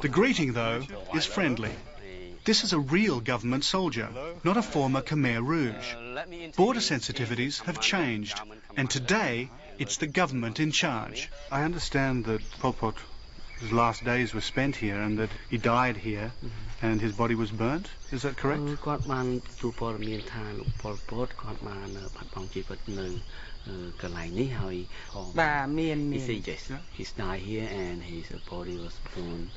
The greeting, though, is friendly. This is a real government soldier, not a former Khmer Rouge. Border sensitivities have changed, and today it's the government in charge. I understand that Pol Pot's last days were spent here and that he died here and his body was burnt. Is that correct? He's died here and his body was burned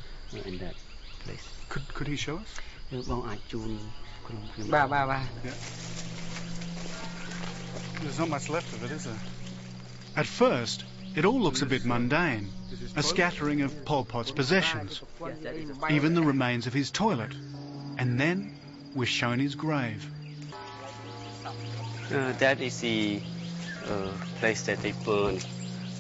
in that place. Could he show us? Yeah. There's not much left of it, is there? At first, it all looks a bit mundane, a scattering of Pol Pot's possessions, even the remains of his toilet. And then we're shown his grave. That is the place that they burned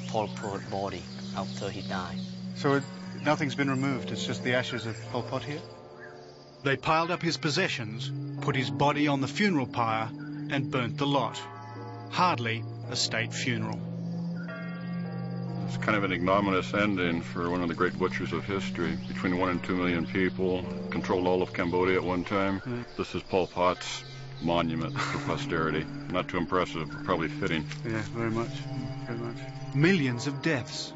Pol Pot's body after he died. So nothing's been removed, it's just the ashes of Pol Pot here? They piled up his possessions, put his body on the funeral pyre and burnt the lot. Hardly a state funeral. It's kind of an ignominious ending for one of the great butchers of history. Between 1 and 2 million people, controlled all of Cambodia at one time. This is Pol Pot's monument for posterity. Not too impressive, but probably fitting. Yeah, very much. Very much. Millions of deaths,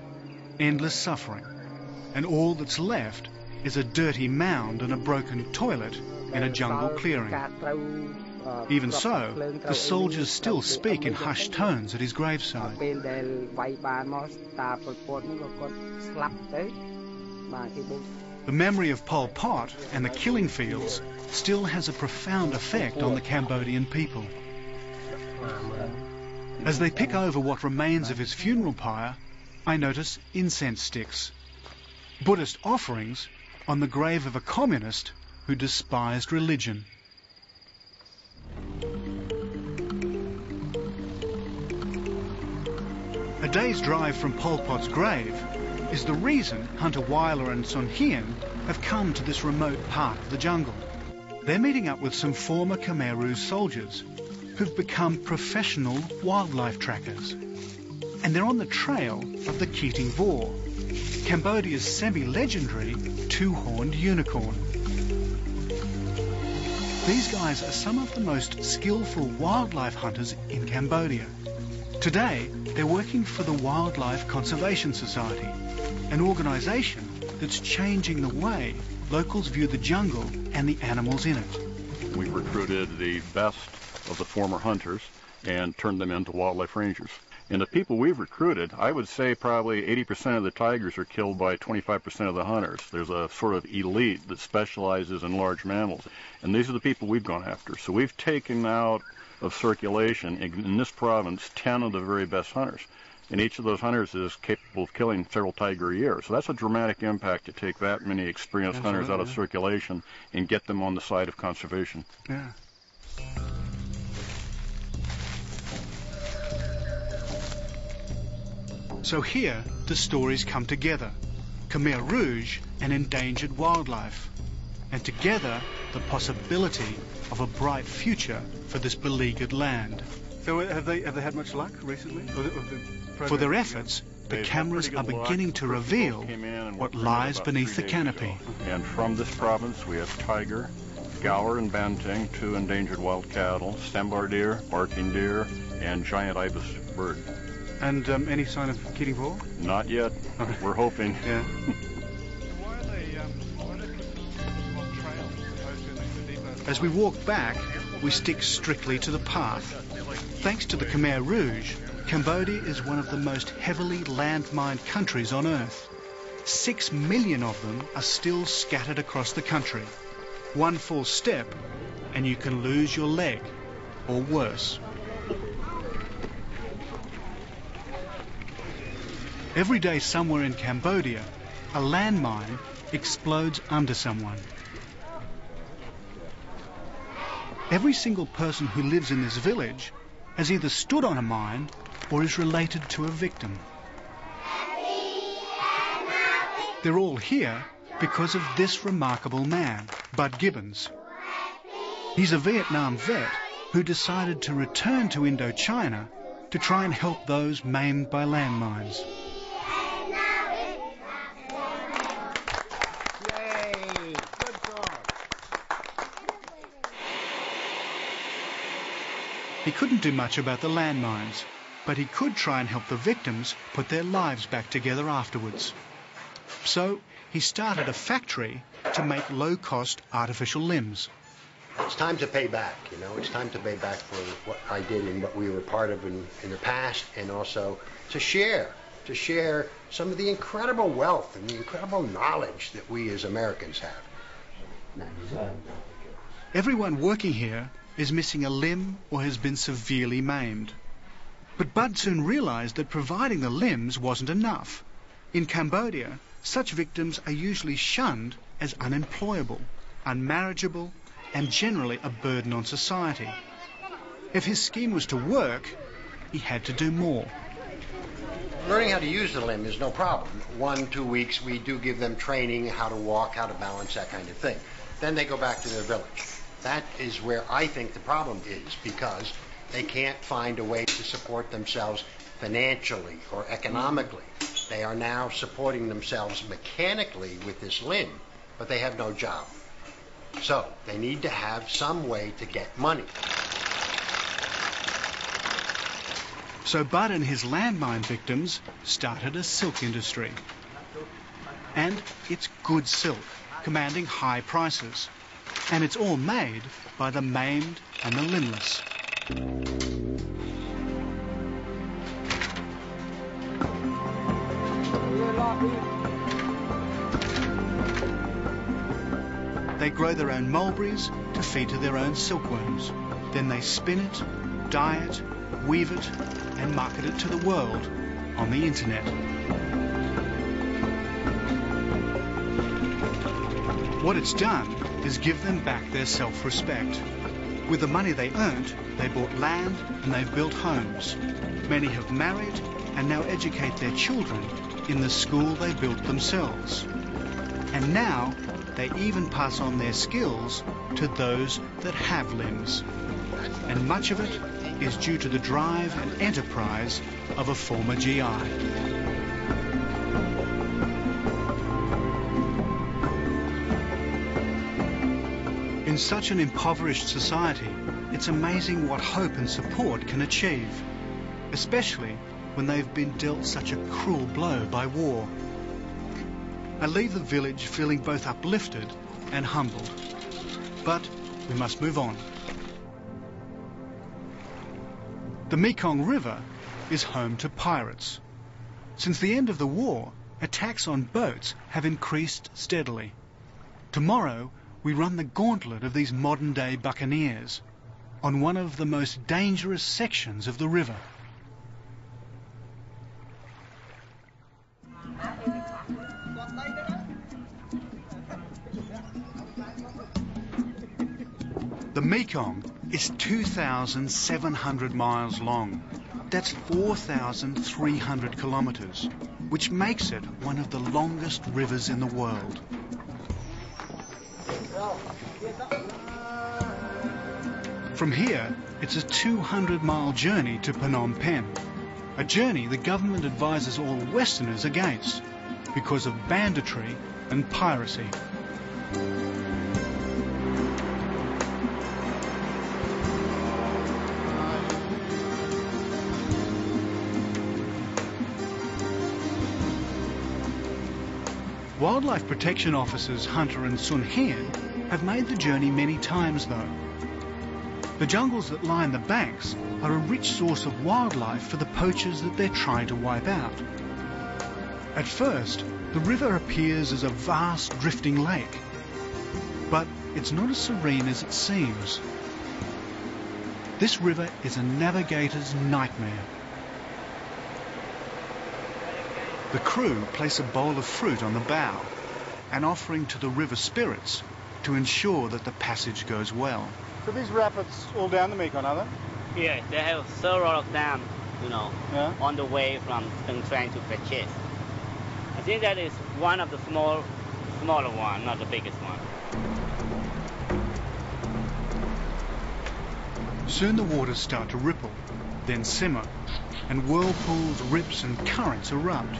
endless suffering, and all that's left is a dirty mound and a broken toilet in a jungle clearing. Even so, the soldiers still speak in hushed tones at his graveside. The memory of Pol Pot and the killing fields still has a profound effect on the Cambodian people. As they pick over what remains of his funeral pyre, I notice incense sticks, Buddhist offerings on the grave of a communist who despised religion. A day's drive from Pol Pot's grave is the reason Hunter Weiler and Sun Hien have come to this remote part of the jungle. They're meeting up with some former Khmer Rouge soldiers who've become professional wildlife trackers. And they're on the trail of the Keating Vor, Cambodia's semi-legendary two-horned unicorn. These guys are some of the most skillful wildlife hunters in Cambodia. Today, they're working for the Wildlife Conservation Society, an organisation that's changing the way locals view the jungle and the animals in it. We recruited the best of the former hunters and turned them into wildlife rangers. And the people we've recruited, I would say probably 80% of the tigers are killed by 25% of the hunters. There's a sort of elite that specializes in large mammals. And these are the people we've gone after. So we've taken out of circulation in this province 10 of the very best hunters. And each of those hunters is capable of killing several tiger a year. So that's a dramatic impact to take that many experienced hunters out of circulation and get them on the side of conservation. Yeah. So here, the stories come together. Khmer Rouge and endangered wildlife. And together, the possibility of a bright future for this beleaguered land. So have they had much luck recently? For their efforts, the cameras are beginning to reveal what lies beneath the canopy. And from this province, we have tiger, gaur and banteng, 2 endangered wild cattle, sambar deer, barking deer, and giant ibis bird. And any sign of Keating Vor? Not yet. We're hoping. Yeah. As we walk back, we stick strictly to the path. Thanks to the Khmer Rouge, Cambodia is one of the most heavily landmined countries on Earth. 6 million of them are still scattered across the country. One false step and you can lose your leg, or worse. Every day somewhere in Cambodia, a landmine explodes under someone. Every single person who lives in this village has either stood on a mine or is related to a victim. They're all here because of this remarkable man, Bud Gibbons. He's a Vietnam vet who decided to return to Indochina to try and help those maimed by landmines. He couldn't do much about the landmines, but he could try and help the victims put their lives back together afterwards. So he started a factory to make low-cost artificial limbs. It's time to pay back, you know. It's time to pay back for what I did and what we were part of in the past, and also to share some of the incredible wealth and the incredible knowledge that we as Americans have. Everyone working here is missing a limb or has been severely maimed. But Bud soon realised that providing the limbs wasn't enough. In Cambodia, such victims are usually shunned as unemployable, unmarriageable, and generally a burden on society. If his scheme was to work, he had to do more. Learning how to use the limb is no problem. 1-2 weeks, we do give them training, how to walk, how to balance, that kind of thing. Then they go back to their village. That is where I think the problem is, because they can't find a way to support themselves financially or economically. They are now supporting themselves mechanically with this limb, but they have no job. So they need to have some way to get money. So Bud and his landmine victims started a silk industry. And it's good silk, commanding high prices. And it's all made by the maimed and the limbless. They grow their own mulberries to feed to their own silkworms. Then they spin it, dye it, weave it, and market it to the world on the internet. What it's done is give them back their self-respect. With the money they earned, they bought land and they built homes. Many have married and now educate their children in the school they built themselves. And now they even pass on their skills to those that have limbs. And much of it is due to the drive and enterprise of a former GI. In such an impoverished society, it's amazing what hope and support can achieve, especially when they've been dealt such a cruel blow by war. I leave the village feeling both uplifted and humbled. But we must move on. The Mekong River is home to pirates. Since the end of the war, attacks on boats have increased steadily. Tomorrow, we run the gauntlet of these modern-day buccaneers on one of the most dangerous sections of the river. The Mekong is 2,700 miles long. That's 4,300 kilometres, which makes it one of the longest rivers in the world. From here, it's a 200-mile journey to Phnom Penh, a journey the government advises all Westerners against because of banditry and piracy. Wildlife protection officers Hunter and Sun Hien have made the journey many times though. The jungles that line the banks are a rich source of wildlife for the poachers that they're trying to wipe out. At first, the river appears as a vast drifting lake, but it's not as serene as it seems. This river is a navigator's nightmare. The crew place a bowl of fruit on the bow, an offering to the river spirits to ensure that the passage goes well. So these rapids all down the Mekong, are they? Yeah, they have several of them, Yeah. on the way from Tân Trang to Pechit. I think that is one of the smaller one, not the biggest one. Soon the waters start to ripple, then simmer, and whirlpools, rips and currents erupt.